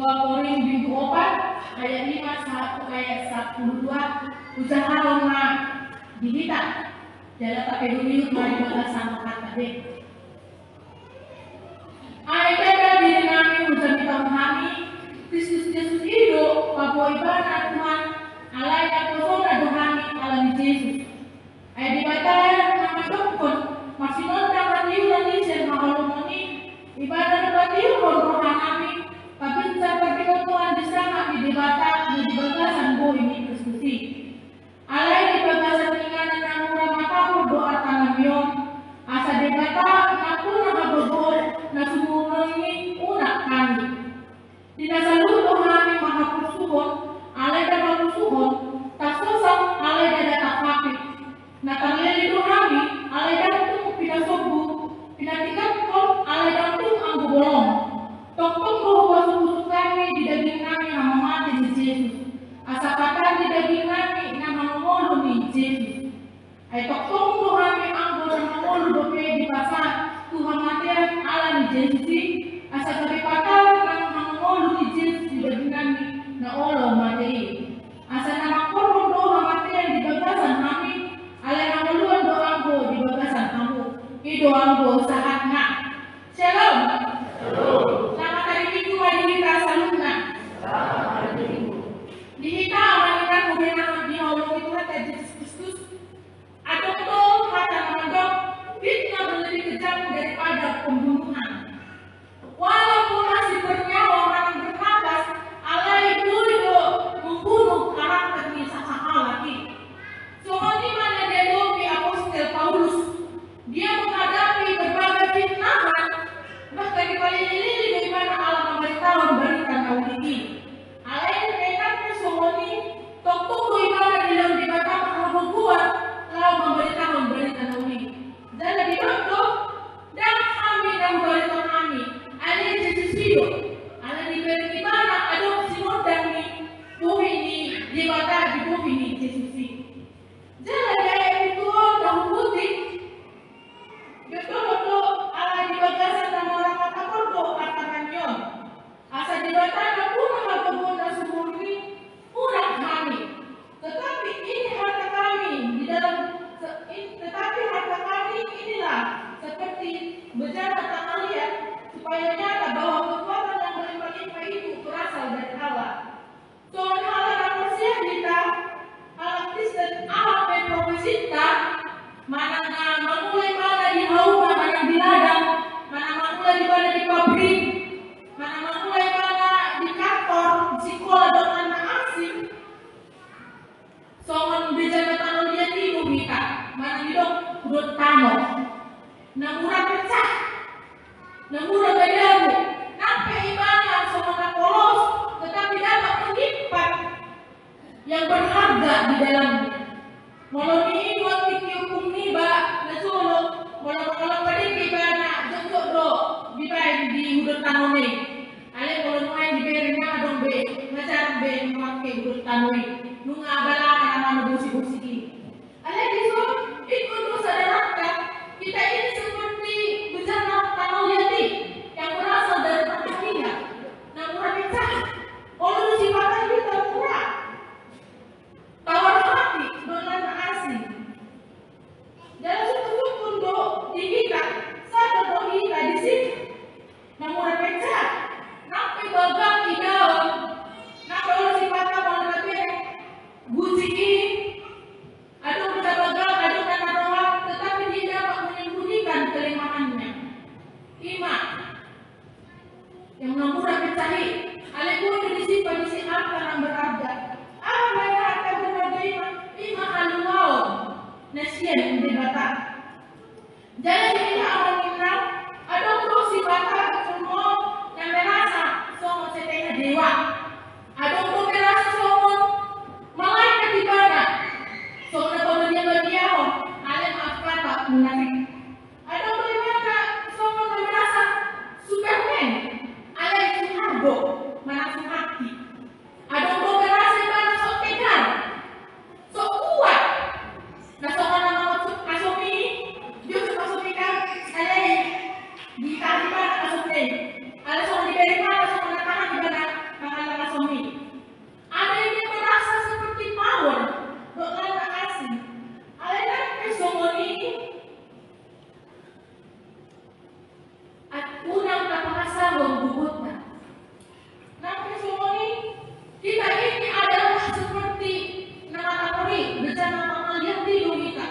2 Korintus 4 ayat 5 sampai ayat 12 usaha Roma dihita dalam pakai dulu mari kita sama kata deh. Ayat diri kami usaha kita memahami Kristus Yesus hidup bahwa ibadah Tuhan Allah yang pesona dohani alami Yesus. Ayat dibaca nama dokter masih nonton radio dan listen mahalumoni ibadah radio rohani tapi seperti Tuhan di sana di dibata di bagasan bo ini Kristusi. Alai di bagasan inganan namura mataku doa tanamion asa dibata aku nama bobor na sumurungi unak kami. Tidak selalu kami maha kursuhon alai dan kursuhon tak sosok alai dan tak fakir. Nah kalian itu kami alai dan tung pindah sobu pindah tikat kok alai dan tung anggu bolong. Tokong bahwa suku kami di daging kami nama mati di Yesus. Asa kata di daging kami nama mulu di Yesus. Ay tokong kami anggo nama mulu dope di pasar Tuhan matian ala di Yesus. Asa kami kata nama mulu di Yesus di daging kami na olo mati. Asa nama korong doa matian di bagasan kami ala nama luan doa anggo di bagasan kamu. Ido anggo saat na. Shalom. Selamat hari Minggu hari kita salutna. Di kita wanita kebenaran di Allah itu kata Yesus Kristus. Ada tuh kata mandok fitnah lebih kejam daripada pembunuhan. Walaupun masih bernyawa orang bernapas, Allah itu membunuh karakternya sesama lagi. Soal di mana dia dopi Apostel Paulus, dia menghadapi berbagai fitnahan. Bahkan di balik ini di mana Allah memberitahu berikan tahu ini. Allah yang mereka semoni toko ibadah di dalam dikatakan kalau buat kalau memberitahu berikan tahu ini. Dan lebih waktu dan kami dan beritahu kami. Allah yang Yesus hidup. Allah diberi ibadah adopsi modern ni bumi ini dibata di bumi ini Yesus hidup. Jangan gaya itu tahu putih. Betul-betul Allah di bagasan nama orang kata kordo katakan yon. Asa di batana pun kebun dan subur ini udah kami. Tetapi ini harta kami di dalam tetapi harta kami inilah seperti bejana tanah liat supaya nyata bahwa kekuatan yang berlimpah-limpah itu berasal dari Allah. Soalnya Allah dan manusia kita Allah Kristen Allah berprofesita mana mulai mana di hauma mana di ladang mana mulai di mana di pabrik mana mulai mana di kantor di sekolah dan anak asing soal bejana tanah liat itu kita mana hidup urut tanah namura pecah namura bedamu sampai ibadah sama polos tetapi dapat menyimpan yang berharga di dalamnya. Walau ini waktu hukum niba na solo walau pada kita na jengkok do dibain di udut tanone ale walau main di berenya adong be ngajar be memakai udut tanoi nunga abala nama busi-busi ini ale diso ikut saudara kita ini seperti bencana tanah liati yang berasal dari pertanian namun pecah walau sifatnya kita murah tawar hati dengan asing. Dalam suku do di kita, satu do kita di sini. Namun pecah, nape bagang di dalam, nape orang sifatnya mau nape guci ini. Aduh kita bagang, aduh kata doa, tetapi dia dapat menyembunyikan kelemahannya. Iman yang namun pecahi, alaiku itu disimpan di apa yang berharga. Apa yang akan berharga iman haluau nasian di bata. Jangan kita akan minta ada untuk si bata semua yang merasa semua setengah dewa. Ada untuk merasa semua malaikat di bata. Semua kalau dia berdiam, ada maaf kata munafik. Ada untuk mereka semua merasa Superman, ada yang hargo, menafsu hati. Ada untuk merasa ibadah sok tegar, sok kuat. Nah, sok nama kasomi, dia kasomi kan, ada yang ditarik mana kasomi, ada sok diberi mana sok tahan di mana sahur bubutnya. Nah, semua kita ini adalah seperti nama Kapolri, bencana pengalian di Lumika.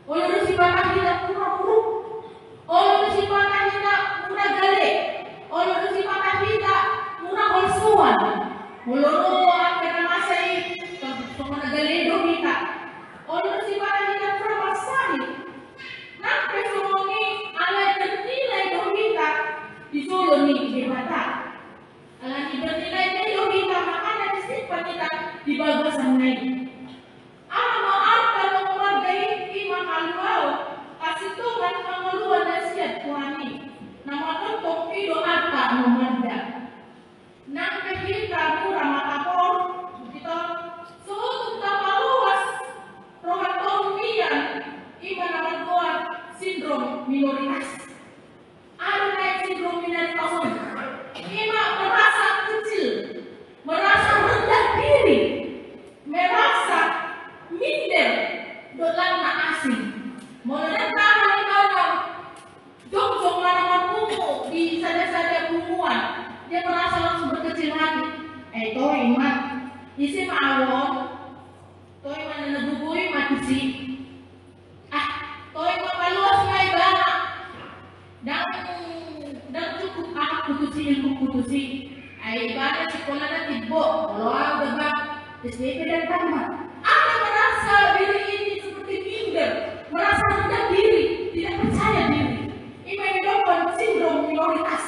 Oleh sifat kita pura-pura, oleh sifat kita murah gale, oleh sifat kita murah holsuan, oleh akhirnya masai sama gale Lumika, oleh sifat kita pura masai. Nampak semua ini alai bernilai Lumika di Solo nih di Batak. Alai bernilai Lumika makanya sifat kita di Bagasan lain. Minoritas. Ada naik sindrom minoritas. Ima merasa kecil, merasa rendah diri, merasa minder, dolan asing. Mengenai tangan orang, jong-jong mana-mana di sada-sada bumuan, dia merasa langsung berkecil hati. Toh imat, isi mawon, toh imat nabubui mati sih. Dan cukup putusi ay ibadah sekolah na tibo loa gaba SPP dan tamat ada merasa diri ini seperti minder, merasa rendah diri, tidak percaya diri. Ima menyebabkan sindrom minoritas.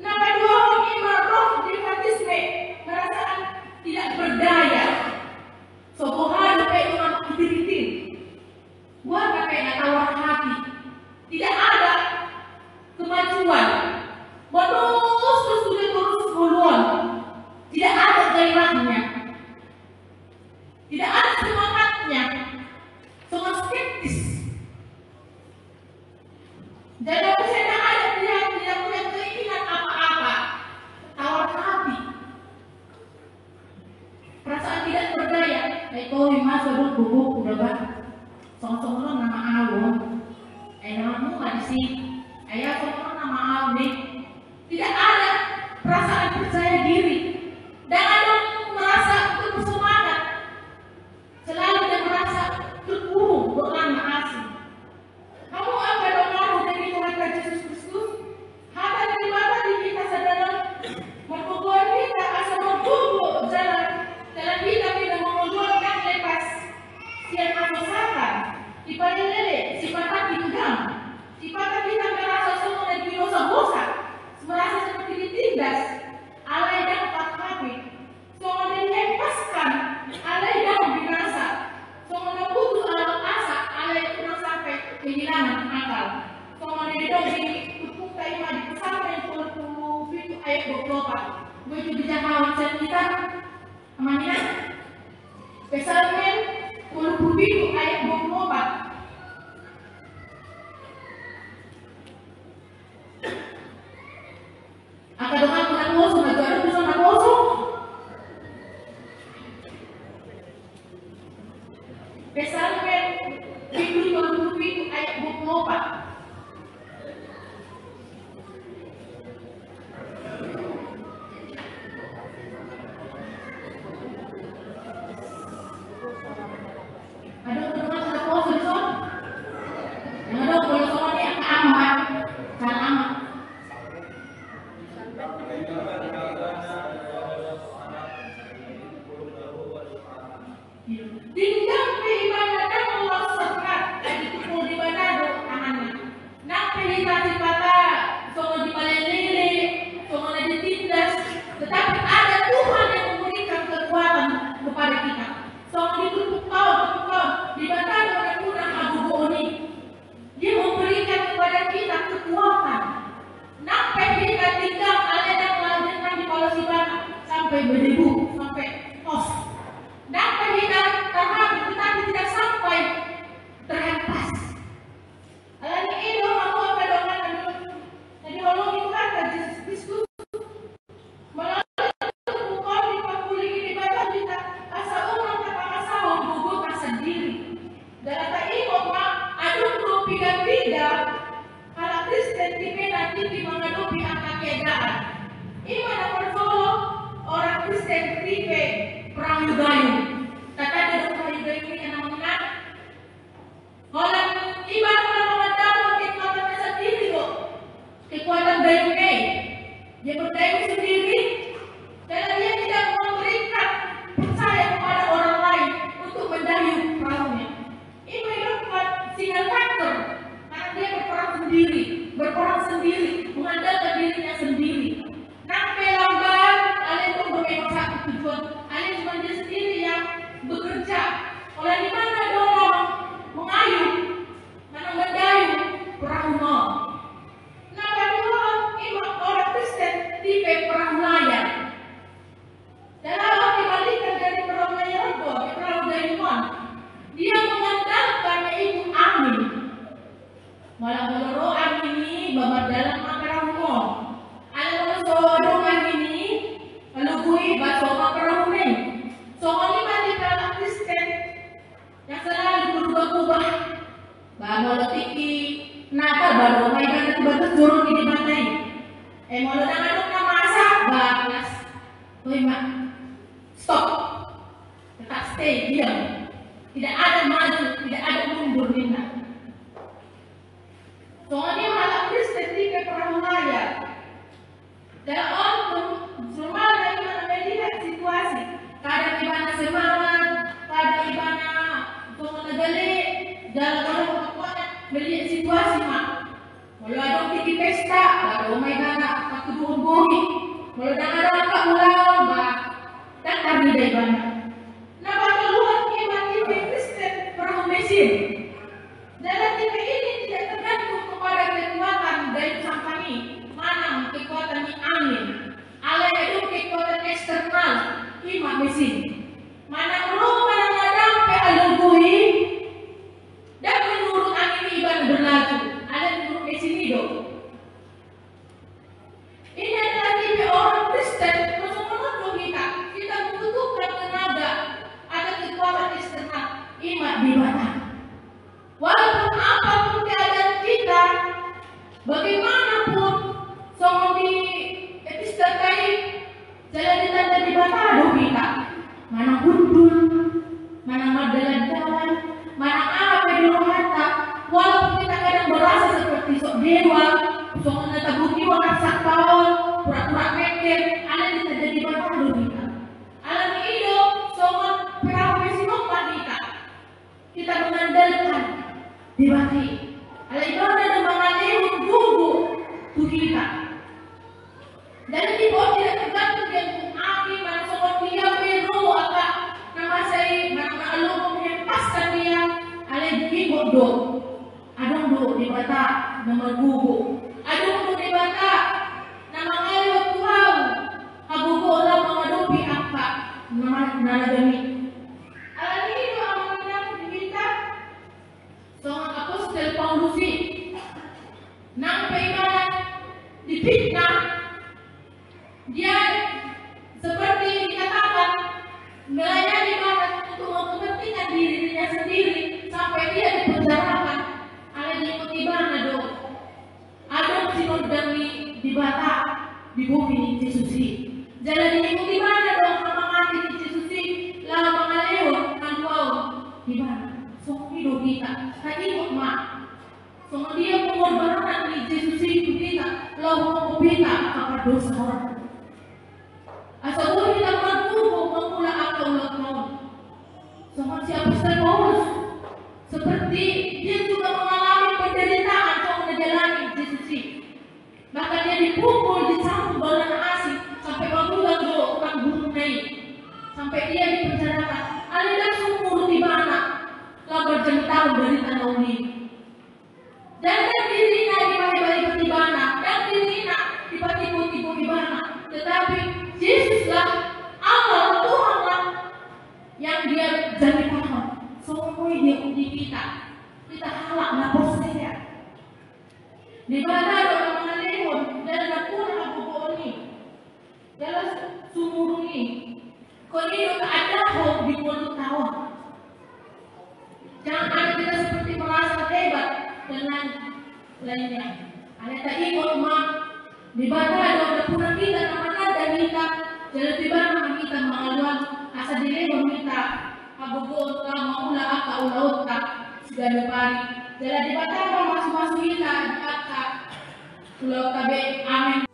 Nama dua ima roh difanatisme, merasa tidak berdaya. Sobohan sampai orang itir-itir, buat sampai tawar hati, tidak ada kemajuan, terus buluan, tidak ada gairahnya, tidak ada semangatnya, sangat skeptis. Dan aku tidak ada tidak punya keinginan apa-apa, tawar hati, perasaan tidak berdaya. Itu lima sebut bubuk udah bah, song-song nama awon, namamu nggak sih? Ayah kok nama awon nih, tidak ada perasaan percaya diri dan ada merasa bersemangat, selalu dia merasa terkurung dengan asing. Kamu apa doamu dari Tuhan Yesus Kristus? Hata dari mana di kita sadar membuat kita asal membuat jalan kita tidak mengunjulkan lepas siang kerusakan ibadah lele sifat tinggal sifat kita merasa semua dan dosa-dosa, merasa seperti ditindas, alai dan tak habis, semua dilepaskan, alai dan binasa, semua putus alat asa, alai pernah sampai kehilangan akal, semua didong di tepuk kaima di pesantren 27 ayat 24. Begitu bicara cerita amannya, pesantren 27 ayat 24. Akadokan nakoso, nagkaroon ko sa nakoso. Pesalmen, Bibli ayat 24. Ada kedengaran sa nakoso dito? Ano kalau soalnya yang amat, kan amat. Tinggal ibadah dan Allah sekat lagi tukul di badado tangannya. Nak pelitasi patah, semua dibalelele, semua ditindas, tetapi ada Tuhan yang memberikan kekuatan kepada kita. Semua ditutup tahun, di badado dan kurang abu ini. Dia memberikan kepada kita kekuatan. Sampai kita tinggal ada yang melanjutkan di Palosiban sampai beribu, sampai kos. Sampai kita terhadap tetapi tidak sampai terhempas. Alani itu aku apa dengan jadi Allah itu kan Yesus Kristus melalui bukan dipakuli di badan kita asal orang kata masalah buku sendiri. Dan kata ini mah ada 23 kalau Kristen di nanti di menghadapi anak Iman apa solo orang Kristen tipe perang gayu. Kata ada perang gayu ini yang namanya orang iman orang mengandalkan kekuatannya sendiri kok. Kekuatan gayunya dia berdaya sendiri dan dia tidak memberikan percaya kepada orang lain untuk mendayung perahunya. Iman dapat single factor karena dia berperang sendiri, mengandalkan dirinya sendiri. Sampai lambat, kalian pun memang satu tujuan. Kalian cuma dia sendiri yang bekerja. Oleh di mana dorong mengayuh, mana mendayung perahu Noah. Nah, kedua, iman orang Kristen tipe perahu layar. Dan kalau dibalikan dari perahu layar itu, perahu dayungan, dia mengandalkan yaitu angin. Malah angin ini babat dalam perahu Noah. Ada sodong angin ini, lalu gue baca perahu ini. Soalnya mandi perahu Kristen yang selalu berubah-ubah. Bawa letiki nata baru may ganat batas jurong ini batay. Molo na anong namasa bakas. Hoy mak, stop. Tetap stay diam. Tidak ada maju, tidak ada mundur nina. Soalnya malah Kristen tipe perahu layar. Dan orang semua iman melihat situasi. Kadang iman semangat, kadang iman tunggu negara, jalan orang berkuat melihat situasi mak. Kalau ada pergi pesta, baru may gana ketubuhan bumi. Kalau ada angkat ulang, bah, dan kami dari mana. Nah, keluar iman tipe Kristen perahu mesin. Dalam tipe ini tidak tergantung kepada kekuatan dari sampani. Mana kekuatan angin, ala itu kekuatan eksternal iman mesin. Mana belum kadang-kadang pealugui dan menurut angin iban berlaku. Ada menurut mesin itu. Ini adalah tipe orang Kristen menurut kita. Kita membutuhkan tenaga atau kekuatan eksternal iman di mana. Walaupun apapun keadaan kita, bagaimanapun soal di episode kali jalan ditanda di batado kita. Mana gundul, mana madalan jalan, mana apa di rohata. Walaupun kita kadang berasa seperti sok dewa, sok natabuki wakas saktawan, pura-pura mikir, ada ditanda di batado kita. Alam itu soal perahu mesinopah kita. Kita mengandalkan di bati. Alam itu ada mengalihun tunggu kita. Dan di bawah tidak tergantung yang mengakhir mana soal dia peru apa nama saya mana alum yang paskan dia alih di bodoh. Adong do di bata nama gugu. Adong do di bata nama ngayo tuau. Kagugu orang mengadopi apa nama nalagami. Alam ini doa mengenang diminta seorang apostol Paulus nang peimanan difitnah. Dia seperti dikatakan melayani banget untuk kepentingan dirinya sendiri sampai dia dipenjarakan. Ada diikuti mana dong? Ada sinod dami di bata di bumi Yesusi. Jalan diikuti mana dong? Sama mati di Yesusi. Lalu mengalihun kanduau di mana? Semua hidup kita. Tadi mak. Semua dia pengorbanan di Yesusi kita. Lalu kita apa dosa orang. Asal kita bertumbuh memula akal lakukan. Sama si Apostol Paulus seperti dia juga mengalami penderitaan untuk menjalani Yesus. Bahkan dia dipukul, dicambuk balan asing sampai bangunan orang gunung naik. Sampai dia dipenjarakan. Ada sumur di mana? Labar jentau dari tanah uli. Dan dirinya dipakai di mana? Dan dirinya dipati-pati di mana? Tetapi Yesuslah Allah Tuhanlah yang dia jadi paham. Semua dia uji kita. Kita halak lapor saya. Di mana orang mengalihun dan lakukan apa ini dalam sumur ini. Kau ini ada hope di mulut tahun. Jangan ada kita seperti merasa hebat dengan lainnya. Ada tak ikut mak di mana ada pulang kita nama kita, jalan tiba kita mengaluan asa dile meminta agogo ta maula aka ulaut ta sigado pari. Jalan di batang masuk-masuk kita aka pulau tabe amin.